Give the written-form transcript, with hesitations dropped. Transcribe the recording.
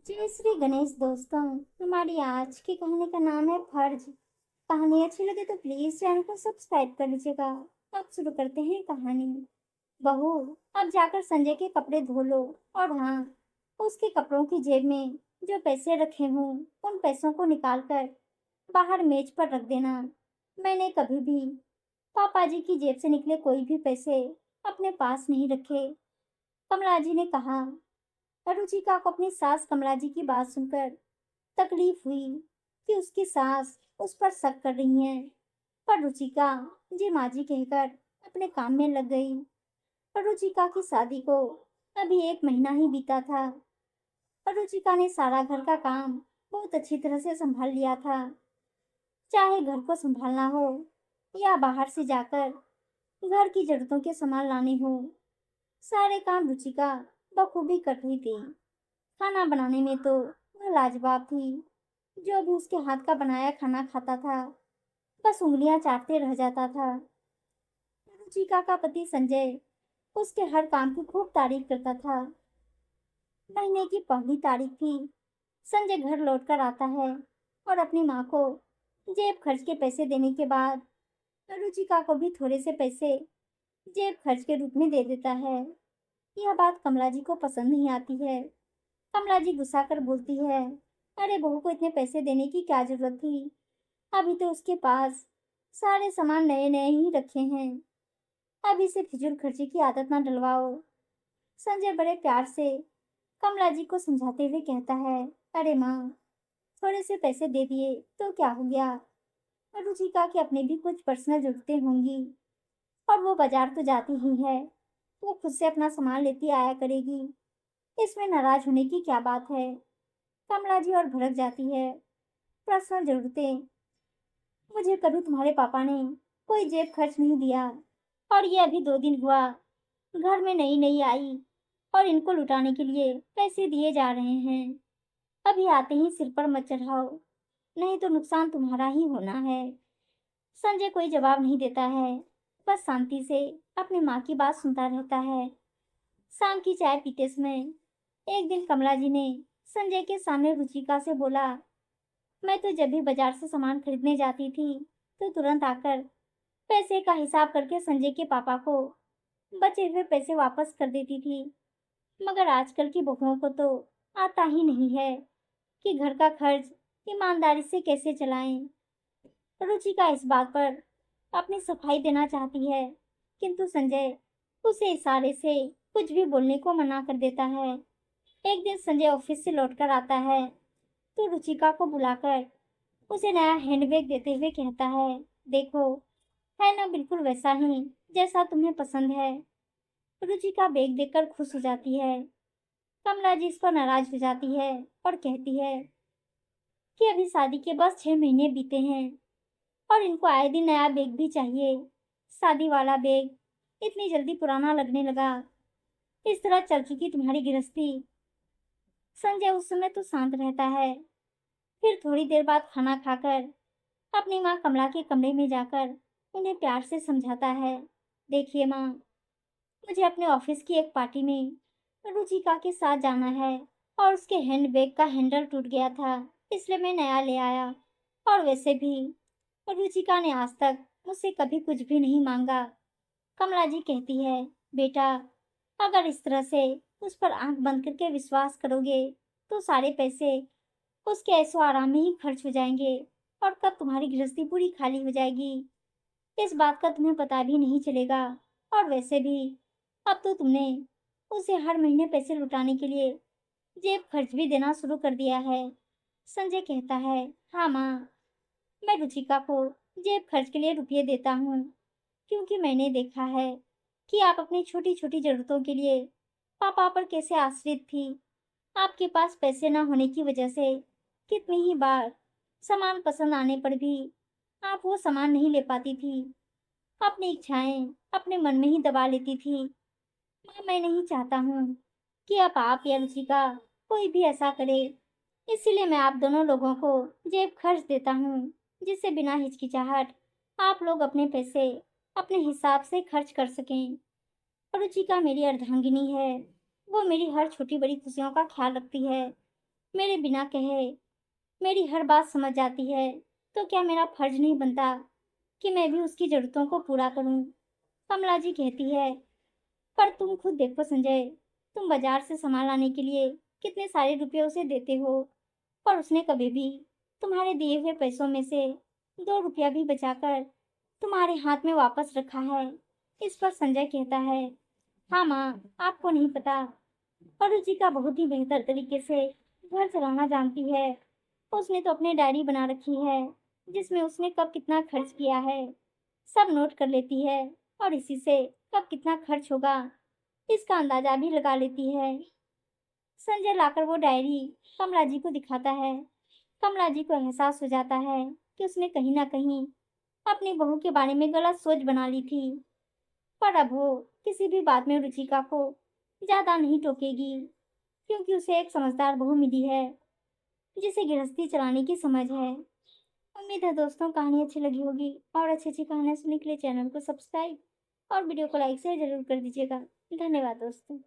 जय श्री गणेश दोस्तों। हमारी आज की कहानी का नाम है फर्ज। कहानी अच्छी लगे तो प्लीज चैनल को सब्सक्राइब कर लीजिएगा। अब शुरू करते हैं कहानी। बहू, अब जाकर संजय के कपड़े धो लो। और हाँ, उसके कपड़ों की जेब में जो पैसे रखे हों उन पैसों को निकाल कर बाहर मेज पर रख देना। मैंने कभी भी पापा जी की जेब से निकले कोई भी पैसे अपने पास नहीं रखे। कमला जी ने कहा। रुचिका को अपनी सास कमला जी की बात सुनकर तकलीफ हुई कि उसकी सास उस पर शक कर रही है। पर रुचिका जी माँ जी कहकर अपने काम में लग गई। पर रुचिका की शादी को अभी 1 महीना ही बीता था। पर रुचिका ने सारा घर का काम बहुत अच्छी तरह से संभाल लिया था। चाहे घर को संभालना हो या बाहर से जाकर घर की जरूरतों के सामान लाने हो, सारे काम रुचिका बखूबी कर रही थी। खाना बनाने में तो वह लाजवाब थी। जो भी उसके हाथ का बनाया खाना खाता था, बस उंगलियां चाटते रह जाता था। रुचिका का पति संजय उसके हर काम की खूब तारीफ करता था। महीने की पहली तारीख थी। संजय घर लौटकर आता है और अपनी माँ को जेब खर्च के पैसे देने के बाद रुचिका को भी थोड़े से पैसे जेब खर्च के रूप में दे देता है। यह बात कमला जी को पसंद नहीं आती है। कमला जी गुस्सा कर बोलती है, अरे बहू को इतने पैसे देने की क्या जरूरत थी? अभी तो उसके पास सारे सामान नए नए ही रखे हैं। अभी से फिजूल खर्ची की आदत ना डलवाओ। संजय बड़े प्यार से कमला जी को समझाते हुए कहता है, अरे माँ, थोड़े से पैसे दे दिए तो क्या हो गया? रुचिका की अपनी भी कुछ पर्सनल जरूरतें होंगी और वो बाजार तो जाती ही है। वो खुद से अपना सामान लेती आया करेगी। इसमें नाराज होने की क्या बात है? कमला जी और भड़क जाती है। पर्सनल जरूरतें? मुझे कभी तुम्हारे पापा ने कोई जेब खर्च नहीं दिया। और ये अभी 2 दिन हुआ घर में नई नई आई और इनको लुटाने के लिए पैसे दिए जा रहे हैं। अभी आते ही सिर पर मत चढ़ाओ, नहीं तो नुकसान तुम्हारा ही होना है। संजय कोई जवाब नहीं देता है, बस शांति से अपनी माँ की बात सुनता रहता है। शाम की चाय पीते समय एक दिन कमला जी ने संजय के सामने रुचिका से बोला, मैं तो जब भी बाजार से सामान खरीदने जाती थी तो तुरंत आकर पैसे का हिसाब करके संजय के पापा को बचे हुए पैसे वापस कर देती थी। मगर आजकल की बहुओं को तो आता ही नहीं है कि घर का खर्च ईमानदारी से कैसे चलाएं। रुचिका इस बात पर अपनी सफाई देना चाहती है, किंतु संजय उसे इशारे से कुछ भी बोलने को मना कर देता है। एक दिन संजय ऑफिस से लौटकर आता है तो रुचिका को बुलाकर उसे नया हैंडबैग देते हुए कहता है, देखो, है ना बिल्कुल वैसा ही जैसा तुम्हें पसंद है। रुचिका बैग देखकर खुश हो जाती है। कमला जी इस पर नाराज हो जाती है और कहती है कि अभी शादी के बस 6 महीने बीते हैं और इनको आए दिन नया बैग भी चाहिए। शादी वाला बैग इतनी जल्दी पुराना लगने लगा। इस तरह चल चुकी तुम्हारी गृहस्थी। संजय उस समय तो शांत रहता है। फिर थोड़ी देर बाद खाना खाकर अपनी माँ कमला के कमरे में जाकर उन्हें प्यार से समझाता है, देखिए माँ, मुझे अपने ऑफिस की एक पार्टी में रुचिका के साथ जाना है और उसके हैंडबैग का हैंडल टूट गया था, इसलिए मैं नया ले आया। और वैसे भी रुचिका ने आज तक मुझसे कभी कुछ भी नहीं मांगा। कमला जी कहती है, बेटा, अगर इस तरह से उस पर आंख बंद करके विश्वास करोगे तो सारे पैसे उसके ऐशो आराम में ही खर्च हो जाएंगे और कब तुम्हारी गृहस्थी पूरी खाली हो जाएगी इस बात का तुम्हें पता भी नहीं चलेगा। और वैसे भी अब तो तुमने उसे हर महीने पैसे लुटाने के लिए जेब खर्च भी देना शुरू कर दिया है। संजय कहता है, हाँ माँ, मैं रुचिका को जेब खर्च के लिए रुपये देता हूँ, क्योंकि मैंने देखा है कि आप अपनी छोटी छोटी जरूरतों के लिए पापा पर कैसे आश्रित थी। आपके पास पैसे न होने की वजह से कितनी ही बार सामान पसंद आने पर भी आप वो सामान नहीं ले पाती थी। अपनी इच्छाएं अपने मन में ही दबा लेती थी। माँ, मैं नहीं चाहता हूँ कि अब आप या रुचिका कोई भी ऐसा करे। इसीलिए मैं आप दोनों लोगों को जेब खर्च देता हूँ, जिससे बिना हिचकिचाहट आप लोग अपने पैसे अपने हिसाब से खर्च कर सकें। रुचिका मेरी अर्धांगिनी है। वो मेरी हर छोटी बड़ी खुशियों का ख्याल रखती है। मेरे बिना कहे मेरी हर बात समझ जाती है, तो क्या मेरा फर्ज नहीं बनता कि मैं भी उसकी ज़रूरतों को पूरा करूं? कमला जी कहती है, पर तुम खुद देखो संजय, तुम बाजार से सामान लाने के लिए कितने सारे रुपए उसे देते हो, पर उसने कभी भी तुम्हारे दिए हुए पैसों में से 2 रुपया भी बचाकर तुम्हारे हाथ में वापस रखा है। इस पर संजय कहता है, हाँ माँ, आपको नहीं पता, पर रुचि का बहुत ही बेहतर तरीके से घर चलाना जानती है। उसने तो अपनी डायरी बना रखी है, जिसमें उसने कब कितना खर्च किया है सब नोट कर लेती है, और इसी से कब कितना खर्च होगा इसका अंदाजा भी लगा लेती है। संजय लाकर वो डायरी कमला जी को दिखाता है। कमला जी को एहसास हो जाता है कि उसने कहीं ना कहीं अपनी बहू के बारे में गलत सोच बना ली थी, पर अब वो किसी भी बात में रुचिका को ज्यादा नहीं टोकेगी, क्योंकि उसे एक समझदार बहू मिली है जिसे गृहस्थी चलाने की समझ है। उम्मीद है दोस्तों कहानी अच्छी लगी होगी, और अच्छी अच्छी कहानियां सुनने के लिए चैनल को सब्सक्राइब और वीडियो को लाइक शेयर जरूर कर दीजिएगा। धन्यवाद दोस्तों।